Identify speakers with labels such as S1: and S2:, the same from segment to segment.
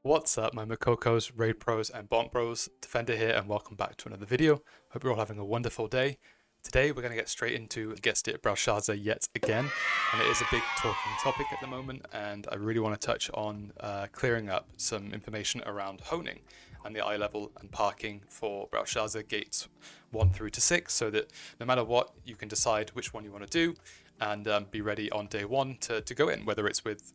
S1: What's up, my Makokos, Raid Pros, and Bomb Bros? Defender here, and welcome back to another video. Hope you're all having a wonderful day. Today, we're going to get straight into guessed it, Brelshaza yet again, and it is a big talking topic at the moment, and I really want to touch on clearing up some information around honing and the eye level and parking for Brelshaza gates 1 through to 6, so that no matter what, you can decide which one you want to do and be ready on day 1 to go in, whether it's with,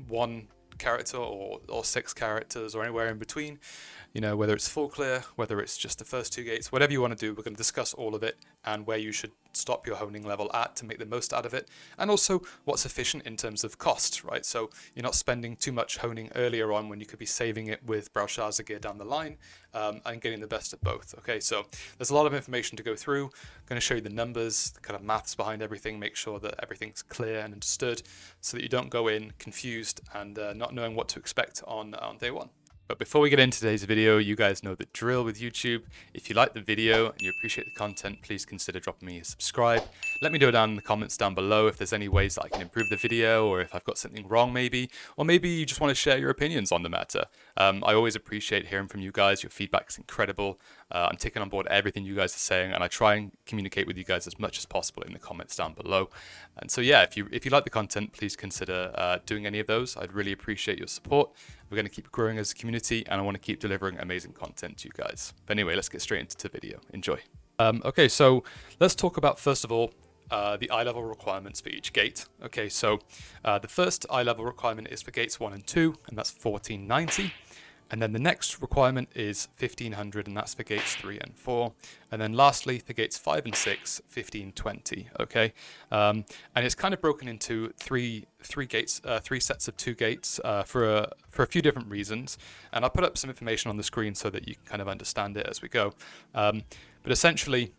S1: one character or 6 characters or anywhere in between, whether it's full clear, whether it's just the first 2 gates, whatever you want to do, we're going to discuss all of it and where you should stop your honing level at to make the most out of it, and also what's efficient in terms of cost, right? So you're not spending too much honing earlier on when you could be saving it with Brelshaza gear down the line, and getting the best of both. Okay, so there's a lot of information to go through. I'm going to show you the numbers, the kind of maths behind everything, make sure that everything's clear and understood so that you don't go in confused and not knowing what to expect on day 1. But before we get into today's video, you guys know the drill with YouTube. If you like the video and you appreciate the content, please consider dropping me a subscribe. Let me know down in the comments down below if there's any ways that I can improve the video, or if I've got something wrong maybe, or maybe you just want to share your opinions on the matter. I always appreciate hearing from you guys. Your feedback is incredible. I'm taking on board everything you guys are saying, and I try and communicate with you guys as much as possible in the comments down below. And so yeah, if you like the content, please consider doing any of those. I'd really appreciate your support. We're going to keep growing as a community, and I want to keep delivering amazing content to you guys. But anyway, let's get straight into the video. Enjoy. Okay, so let's talk about, first of all, the eye level requirements for each gate. Okay, so the first eye level requirement is for gates 1 and 2, and that's 1490. And then the next requirement is 1500, and that's for gates 3 and 4. And then lastly, for gates 5 and 6, 1520. Okay, and it's kind of broken into three sets of 2 gates for a few different reasons. And I'll put up some information on the screen so that you can kind of understand it as we go. But essentially,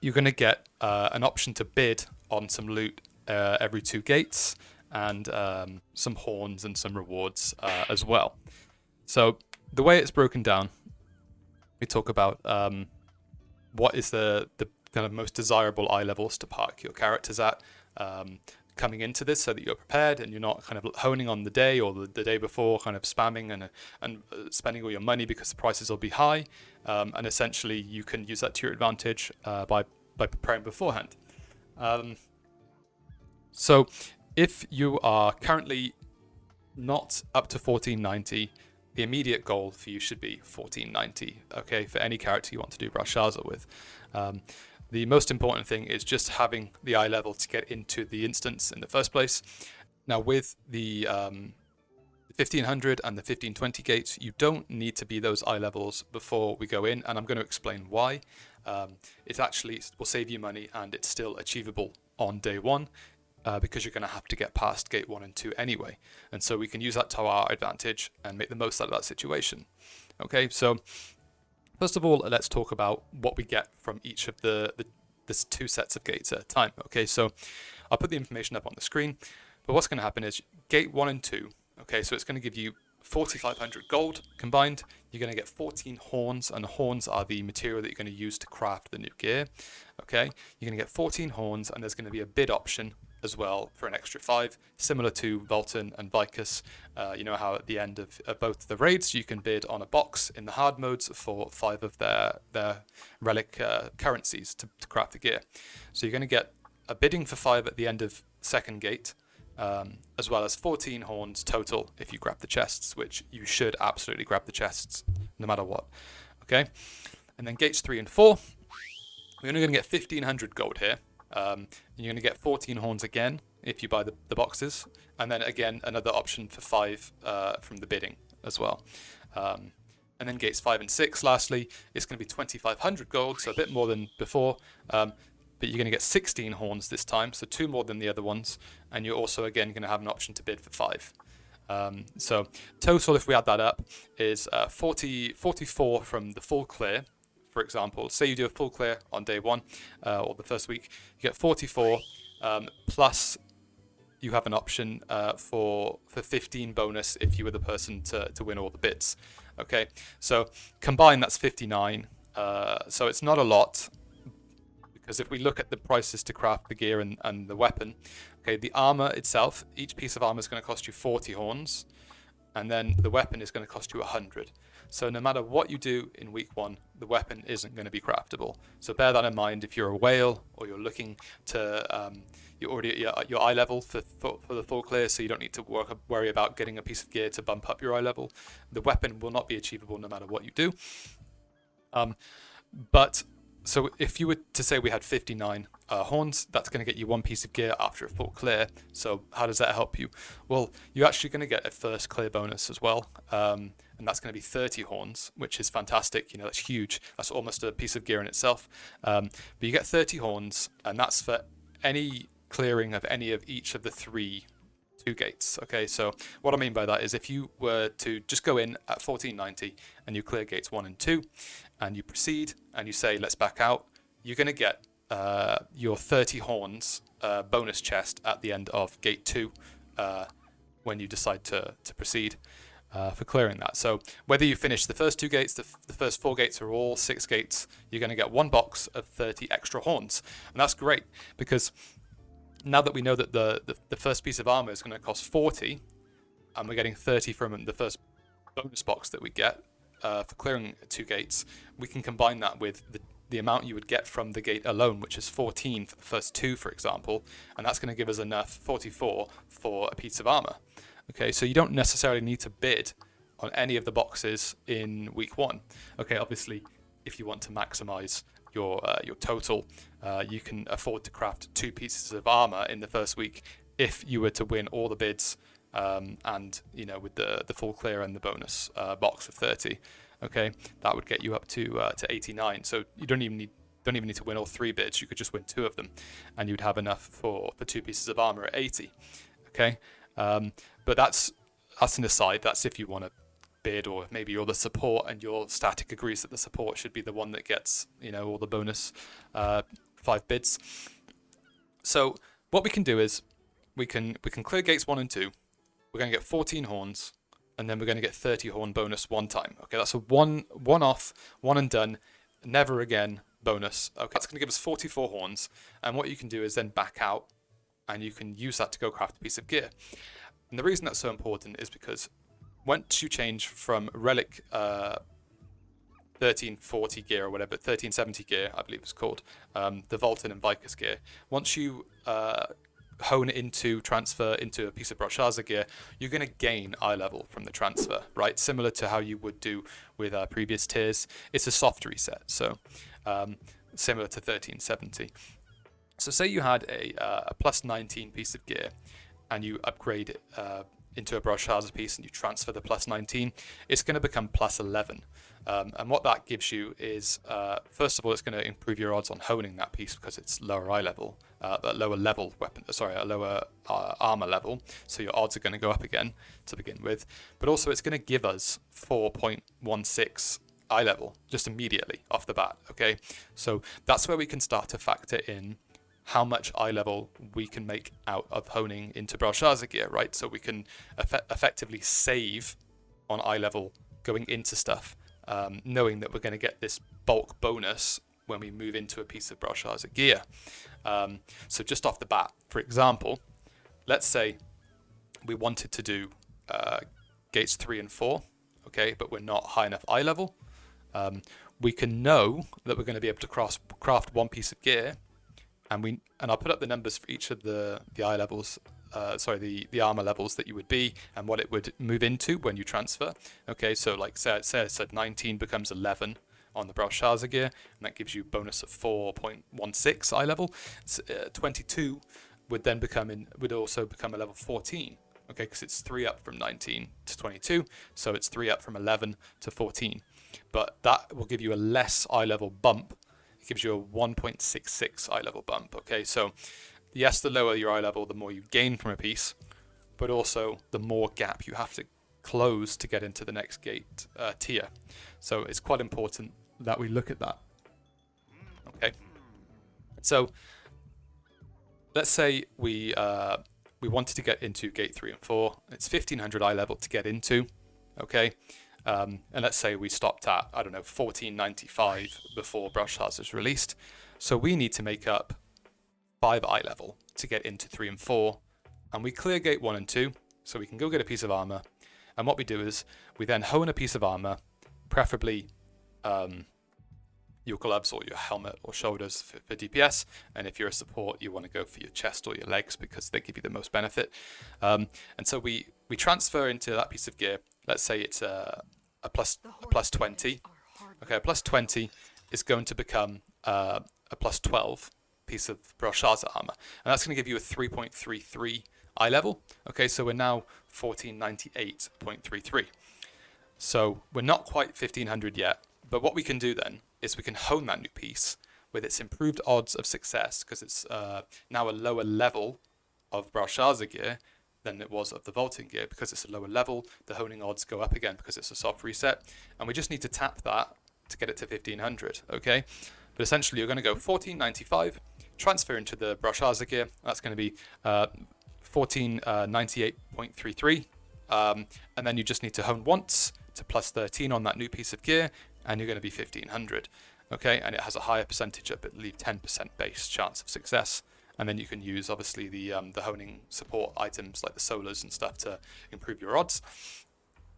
S1: you're going to get an option to bid on some loot every 2 gates, and some horns and some rewards as well. So the way it's broken down, we talk about what is the kind of most desirable eye levels to park your characters at coming into this, so that you're prepared and you're not kind of honing on the day or the day before, kind of spamming and spending all your money because the prices will be high, and essentially you can use that to your advantage by preparing beforehand. So if you are currently not up to 1490, the immediate goal for you should be 1490, okay, for any character you want to do Brelshaza with. The most important thing is just having the eye level to get into the instance in the first place. Now with the 1500 and the 1520 gates, you don't need to be those eye levels before we go in, and I'm going to explain why. It actually will save you money, and it's still achievable on day 1. Because you're going to have to get past gate 1 and 2 anyway. And so we can use that to our advantage and make the most out of that situation. Okay, so first of all, let's talk about what we get from each of the 2 sets of gates at a time. Okay, so I'll put the information up on the screen, but what's going to happen is gate 1 and 2, okay, so it's going to give you 4,500 gold combined. You're going to get 14 horns, and the horns are the material that you're going to use to craft the new gear. Okay, you're going to get 14 horns, and there's going to be a bid option as well for an extra 5, similar to Volton and Vicus. You know how at the end of both the raids you can bid on a box in the hard modes for 5 of their relic currencies to craft the gear. So you're going to get a bidding for 5 at the end of second gate, as well as 14 horns total if you grab the chests, which you should absolutely grab the chests no matter what. Okay, and then gates 3 and 4, we're only going to get 1500 gold here. You're going to get 14 horns again if you buy the boxes, and then again another option for 5 from the bidding as well. And then gates 5 and 6, lastly, it's going to be 2500 gold, so a bit more than before, but you're going to get 16 horns this time, so 2 more than the other ones, and you're also again going to have an option to bid for 5. So total, if we add that up, is 44 from the full clear. For example, say you do a full clear on day 1 or the first week, you get 44 plus you have an option for 15 bonus if you were the person to win all the bids. Okay, so combined that's 59. So it's not a lot, because if we look at the prices to craft the gear and the weapon, okay, the armor itself, each piece of armor is going to cost you 40 horns. and then the weapon is going to cost you 100. So no matter what you do in week 1, the weapon isn't going to be craftable. So bear that in mind if you're a whale or you're looking to, you're already at your eye level for the full clear, so you don't need to worry about getting a piece of gear to bump up your eye level. The weapon will not be achievable no matter what you do. But so if you were to say we had 59 horns, that's going to get you 1 piece of gear after a full clear. So how does that help you? Well, you're actually going to get a first clear bonus as well. And that's going to be 30 horns, which is fantastic. You know, that's huge. That's almost a piece of gear in itself. But you get 30 horns, and that's for any clearing of any of each of the 2 gates. Okay, so what I mean by that is if you were to just go in at 1490 and you clear gates 1 and 2 and you proceed and you say let's back out, you're going to get your 30 horns bonus chest at the end of gate 2 when you decide to proceed for clearing that. So whether you finish the first 2 gates, the first 4 gates, or all 6 gates, you're going to get 1 box of 30 extra horns. And that's great because now that we know that the first piece of armor is going to cost 40, and we're getting 30 from the first bonus box that we get for clearing 2 gates, we can combine that with the amount you would get from the gate alone, which is 14 for the first 2, for example, and that's going to give us enough 44 for a piece of armor. Okay, so you don't necessarily need to bid on any of the boxes in week 1. Okay, obviously, if you want to maximize your total, you can afford to craft 2 pieces of armor in the first week if you were to win all the bids, and you know, with the full clear and the bonus box of 30. Okay, that would get you up to 89. So you don't even need to win all 3 bids. You could just win 2 of them, and you'd have enough for 2 pieces of armor at 80. Okay, but that's an aside. That's if you want to bid, or maybe you're the support and your static agrees that the support should be the one that gets, you know, all the bonus 5 bids. So what we can do is we can clear gates 1 and 2. We're going to get 14 horns, and then we're going to get 30 horn bonus 1 time. Okay, that's a one-off, one and done, never again bonus. Okay, that's going to give us 44 horns, and what you can do is then back out, and you can use that to go craft a piece of gear. And the reason that's so important is because once you change from relic 1340 gear or whatever, 1370 gear, I believe it's called, the Vulcan and Vickers gear, once you hone into transfer into a piece of Brelshaza gear, you're going to gain eye level from the transfer, right? Similar to how you would do with previous tiers. It's a soft reset, so similar to 1370. So say you had a plus 19 piece of gear, and you upgrade it into a Brelshaza piece and you transfer the plus 19, it's going to become plus 11. And what that gives you is, first of all, it's going to improve your odds on honing that piece because it's lower eye level, a lower level weapon, a lower armor level. So your odds are going to go up again to begin with. But also it's going to give us 4.16 eye level just immediately off the bat. Okay, so that's where we can start to factor in how much eye level we can make out of honing into Brelshaza gear, right? So we can effectively save on eye level going into stuff, knowing that we're going to get this bulk bonus when we move into a piece of Brelshaza gear. So just off the bat, for example, let's say we wanted to do gates 3 and 4, okay, but we're not high enough eye level. We can know that we're going to be able to craft 1 piece of gear, and I'll put up the numbers for each of the eye levels, the armor levels that you would be and what it would move into when you transfer. Okay, so like say I said 19 becomes 11 on the Brelshaza gear, and that gives you bonus of 4.16 eye level. 22 would also become a level 14. Okay, because it's 3 up from 19 to 22, so it's 3 up from 11 to 14. But that will give you a less eye level bump. It gives you a 1.66 eye level bump. Okay, so yes, the lower your eye level, the more you gain from a piece, but also the more gap you have to close to get into the next gate tier. So it's quite important that we look at that. Okay, so let's say we wanted to get into gate 3 and 4. It's 1500 eye level to get into. Okay. And let's say we stopped at, I don't know, 1495 before Brelshaza is released. So we need to make up 5 eye level to get into 3 and 4. And we clear gate 1 and 2, so we can go get a piece of armor. And what we do is we then hone a piece of armor, preferably your gloves or your helmet or shoulders for DPS. And if you're a support, you want to go for your chest or your legs because they give you the most benefit. And so we transfer into that piece of gear. Let's say it's a plus 20. Okay, a plus 20 is going to become a plus 12 piece of Brelshaza armor. And that's going to give you a 3.33 eye level. Okay, so we're now 1498.33. So we're not quite 1500 yet. But what we can do then is we can hone that new piece with its improved odds of success, because it's now a lower level of Brelshaza gear than it was of the vaulting gear. Because it's a lower level, the honing odds go up again because it's a soft reset. And we just need to tap that to get it to 1500, okay? But essentially you're going to go 1495, transfer into the Brelshaza gear. That's going to be 1498.33. And then you just need to hone once to plus 13 on that new piece of gear, and you're going to be 1500, okay? And it has a higher percentage, I believe 10% base chance of success. And then you can use obviously the honing support items like the solars and stuff to improve your odds.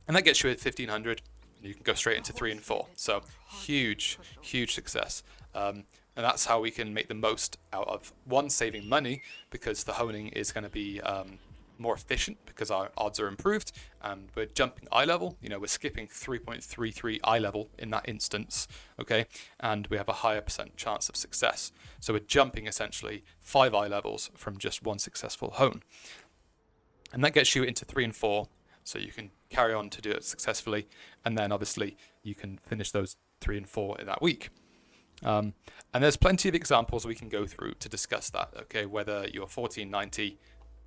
S1: And that gets you at 1500, and you can go straight into 3 and 4. So huge success. And that's how we can make the most out of, one, saving money, because the honing is going to be more efficient because our odds are improved, and we're jumping eye level. You know, we're skipping 3.33 eye level in that instance, okay? And we have a higher % chance of success. So we're jumping essentially 5 eye levels from just one successful hone. And that gets you into 3 and 4, so you can carry on to do it successfully, and then obviously you can finish those 3 and 4 in that week. And there's plenty of examples we can go through to discuss that, okay? Whether you're 1490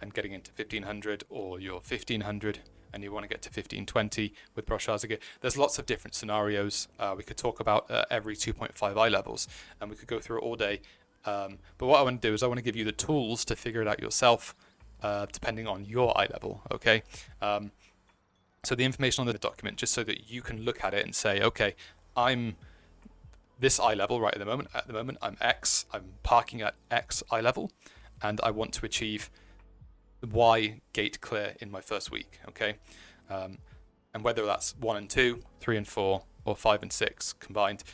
S1: and getting into 1500, or you're 1500 and you want to get to 1520 with Brelshaza gear. There's lots of different scenarios. We could talk about every 2.5 eye levels, and we could go through it all day. But what I want to do is I want to give you the tools to figure it out yourself, depending on your eye level, okay? So the information on the document, just so that you can look at it and say, okay, I'm this eye level right at the moment. At the moment, I'm X. I'm parking at X eye level, and I want to achieve Y gate clear in my first week, okay? And whether that's 1 and 2, 3 and 4, or 5 and 6 combined,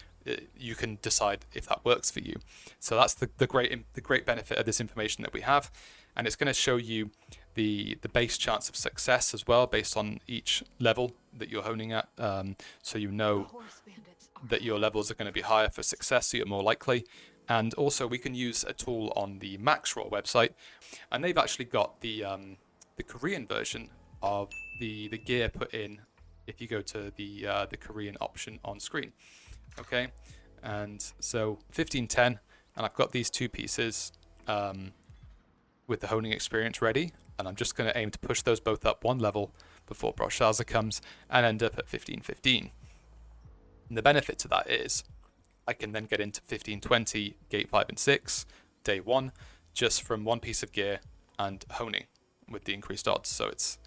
S1: you can decide if that works for you. So that's the great benefit of this information that we have, and it's going to show you the base chance of success as well, based on each level that you're honing at. So you know that your levels are going to be higher for success, so you're more likely. And also we can use a tool on the Maxraw website, and they've actually got the Korean version of the gear put in if you go to the Korean option on screen. Okay, and so 1510, and I've got these 2 pieces with the honing experience ready, and I'm just going to aim to push those both up 1 level before Brelshaza comes and end up at 1515. And the benefit to that is I can then get into 1520 gate 5 and 6 day 1 just from 1 piece of gear and honing with the increased odds. So it's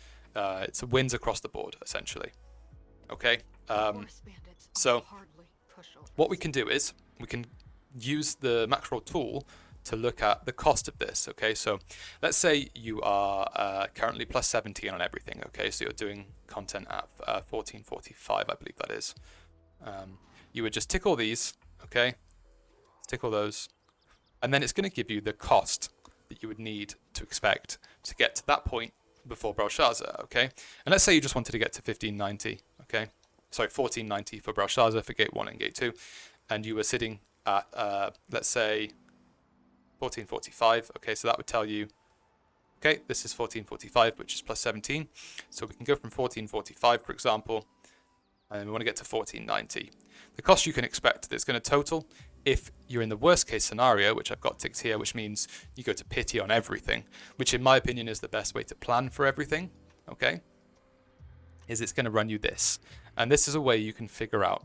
S1: wins across the board essentially. Okay, so what we can do is we can use the Maxraw tool to look at the cost of this. Okay, so let's say you are currently plus 17 on everything. Okay, so you're doing content at 1445, I believe that is. You would just tick all these. Okay, tick all those, and then it's going to give you the cost that you would need to expect to get to that point before Brelshaza. Okay, and let's say you just wanted to get to 1590. Okay, sorry, 1490 for Brelshaza for gate 1 and gate 2, and you were sitting at let's say 1445. Okay, so that would tell you, okay, this is 1445, which is plus 17. So we can go from 1445, for example, and we want to get to 1490. The cost you can expect that's going to total, if you're in the worst case scenario, which I've got ticked here, which means you go to pity on everything, which in my opinion is the best way to plan for everything, okay, is it's going to run you this. And this is a way you can figure out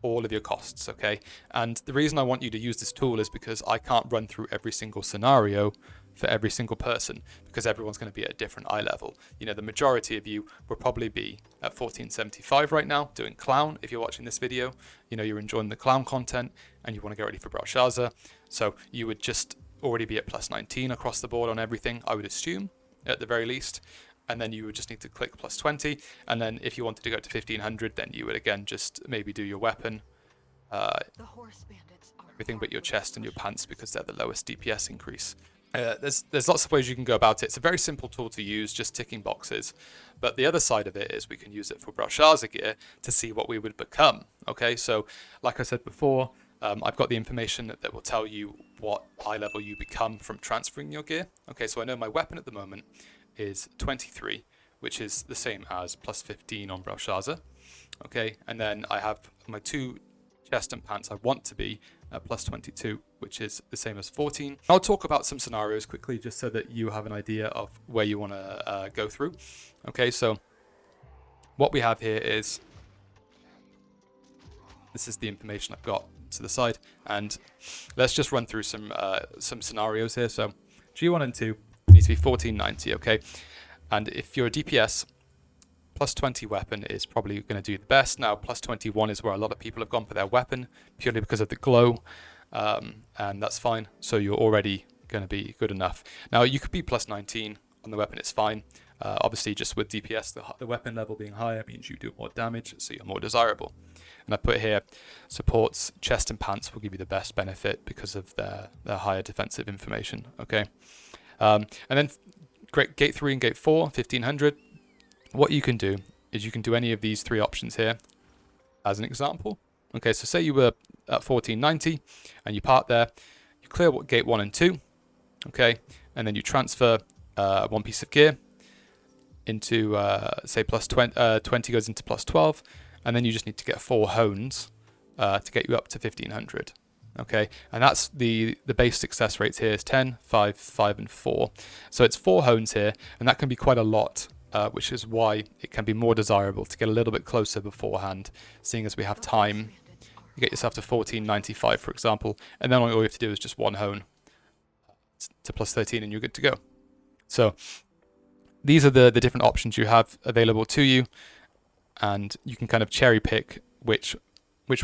S1: all of your costs, okay? And the reason I want you to use this tool is because I can't run through every single scenario for every single person, because everyone's going to be at a different eye level. You know, the majority of you will probably be at 1475 right now doing clown. If you're watching this video, you know, you're enjoying the clown content and you want to get ready for Brelshaza. So you would just already be at plus 19 across the board on everything, I would assume, at the very least. and then you would just need to click plus 20. And then if you wanted to go to 1500, then you would again just maybe do your weapon, everything but your chest and your pants, because they're the lowest DPS increase. There's lots of ways you can go about it. It's a very simple tool to use, just ticking boxes. But the other side of it is we can use it for Brelshaza gear to see what we would become. Okay, so like I said before, I've got the information that will tell you what high level you become from transferring your gear. Okay, so I know my weapon at the moment is 23, which is the same as plus 15 on Brelshaza. Okay, and then I have my 2 chest and pants I want to be plus 22, which is the same as 14. I'll talk about some scenarios quickly just so that you have an idea of where you want to go through. Okay, so what we have here is, this is the information I've got to the side, and let's just run through some scenarios here. So G1 and 2 needs to be 1490, okay? And if you're a DPS, plus 20 weapon is probably going to do the best. Now, plus 21 is where a lot of people have gone for their weapon, purely because of the glow, and that's fine. So you're already going to be good enough. Now, you could be plus 19 on the weapon, it's fine. Obviously, just with DPS, the weapon level being higher means you do more damage, so you're more desirable. And I put here, supports chest and pants will give you the best benefit because of their higher defensive information, okay? And then gate 3 and gate 4, 1500. What you can do is you can do any of these 3 options here as an example. Okay, so say you were at 1490 and you park there, you clear gate 1 and 2, okay, and then you transfer 1 piece of gear into, say, plus 20 goes into plus 12, and then you just need to get 4 hones to get you up to 1500. Okay, and that's the base success rates here is 10, 5, 5, and 4. So it's 4 hones here, and that can be quite a lot. Which is why it can be more desirable to get a little bit closer beforehand, seeing as we have time. You get yourself to 1495, for example, and then all you have to do is just 1 hone to plus 13 and you're good to go. So these are the different options you have available to you, and you can kind of cherry pick which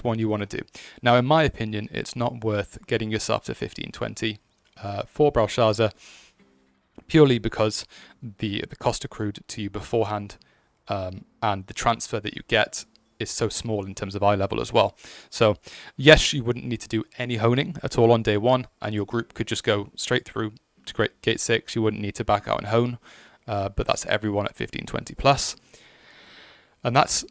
S1: one you want to do. Now, in my opinion, it's not worth getting yourself to 1520 for Brelshaza, purely because the cost accrued to you beforehand and the transfer that you get is so small in terms of eye level as well. So yes, you wouldn't need to do any honing at all on day 1, and your group could just go straight through to gate 6. You wouldn't need to back out and hone, but that's everyone at 1520 plus. And that's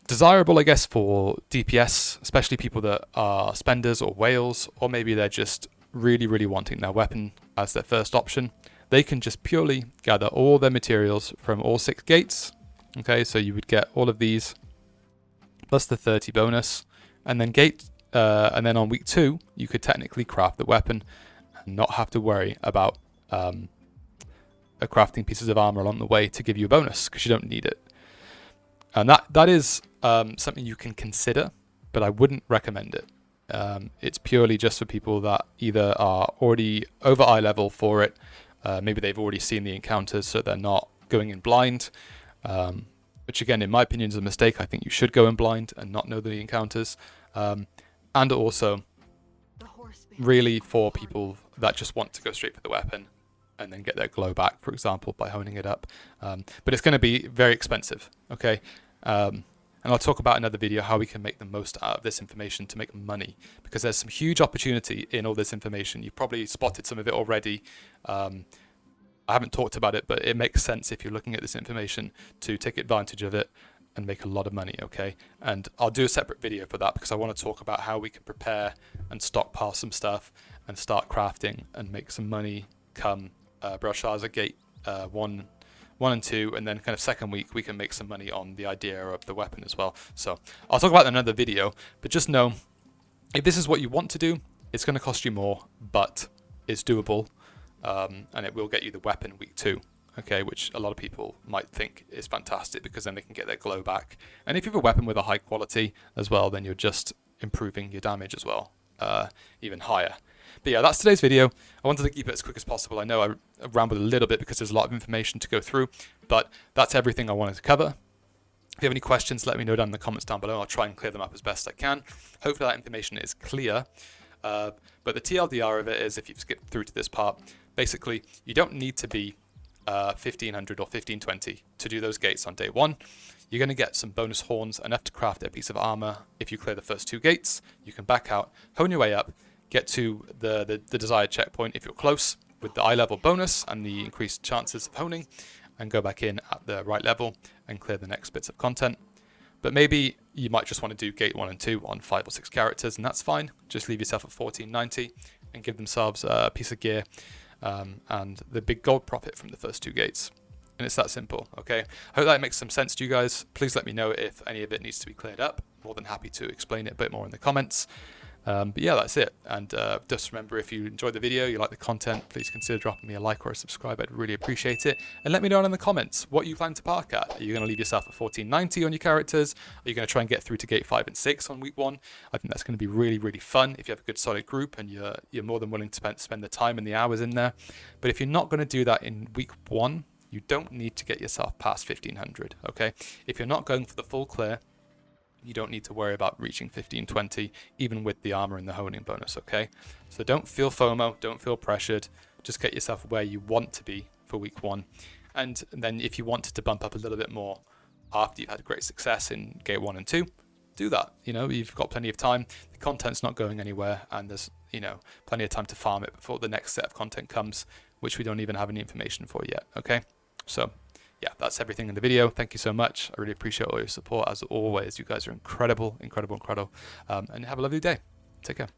S1: desirable, I guess, for DPS, especially people that are spenders or whales, or maybe they're just really wanting their weapon as their first option. They can just purely gather all their materials from all 6 gates. Okay, so you would get all of these plus the 30 bonus, and then and then on week 2 you could technically craft the weapon and not have to worry about crafting pieces of armor along the way to give you a bonus, because you don't need it. And that is something you can consider, but I wouldn't recommend it. It's purely just for people that either are already over eye level for it. Maybe they've already seen the encounters, so they're not going in blind, which again, in my opinion, is a mistake. I think you should go in blind and not know the encounters. And also, really for people that just want to go straight for the weapon and then get their glow back, for example, by honing it up. But it's going to be very expensive, okay? And I'll talk about in another video how we can make the most out of this information to make money, because there's some huge opportunity in all this information. You've probably spotted some of it already. I haven't talked about it, but it makes sense if you're looking at this information to take advantage of it and make a lot of money, okay? And I'll do a separate video for that, because I want to talk about how we can prepare and stockpile some stuff and start crafting and make some money come Brelshaza Gate 1 and 2, and then kind of second week we can make some money on the idea of the weapon as well. So I'll talk about that in another video, but just know if this is what you want to do, it's going to cost you more, but it's doable, and it will get you the weapon week 2, okay, which a lot of people might think is fantastic because then they can get their glow back. And if you have a weapon with a high quality as well, then you're just improving your damage as well, even higher. But yeah, that's today's video. I wanted to keep it as quick as possible. I know I rambled a little bit because there's a lot of information to go through, but that's everything I wanted to cover. If you have any questions, let me know down in the comments down below. I'll try and clear them up as best I can. Hopefully that information is clear. But the TLDR of it is, if you've skipped through to this part, basically you don't need to be 1500 or 1520 to do those gates on day 1. You're going to get some bonus horns, enough to craft a piece of armor. If you clear the first 2 gates, you can back out, hone your way up, get to the desired checkpoint if you're close, with the eye level bonus and the increased chances of honing, and go back in at the right level and clear the next bits of content. But maybe you might just want to do gate 1 and 2 on 5 or 6 characters, and that's fine. Just leave yourself at 1490 and give themselves a piece of gear and the big gold profit from the first 2 gates. And it's that simple, okay? I hope that makes some sense to you guys. Please let me know if any of it needs to be cleared up. More than happy to explain it a bit more in the comments. But yeah, that's it. And just remember, if you enjoyed the video, you like the content, please consider dropping me a like or a subscribe. I'd really appreciate it. And let me know in the comments what you plan to park at. Are you going to leave yourself at 1490 on your characters? Are you going to try and get through to gate 5 and 6 on week 1? I think that's going to be really, really fun if you have a good solid group and you're more than willing to spend the time and the hours in there. But if you're not going to do that in week 1, you don't need to get yourself past 1500, okay? If you're not going for the full clear, you don't need to worry about reaching 1520, even with the armor and the honing bonus, okay? So don't feel FOMO, don't feel pressured. Just get yourself where you want to be for week 1. And then if you wanted to bump up a little bit more after you've had great success in gate 1 and 2, do that. You know, you've got plenty of time. The content's not going anywhere, and there's, you know, plenty of time to farm it before the next set of content comes, which we don't even have any information for yet, okay? So yeah, that's everything in the video. Thank you so much. I really appreciate all your support as always. You guys are incredible, incredible, incredible. And have a lovely day. Take care.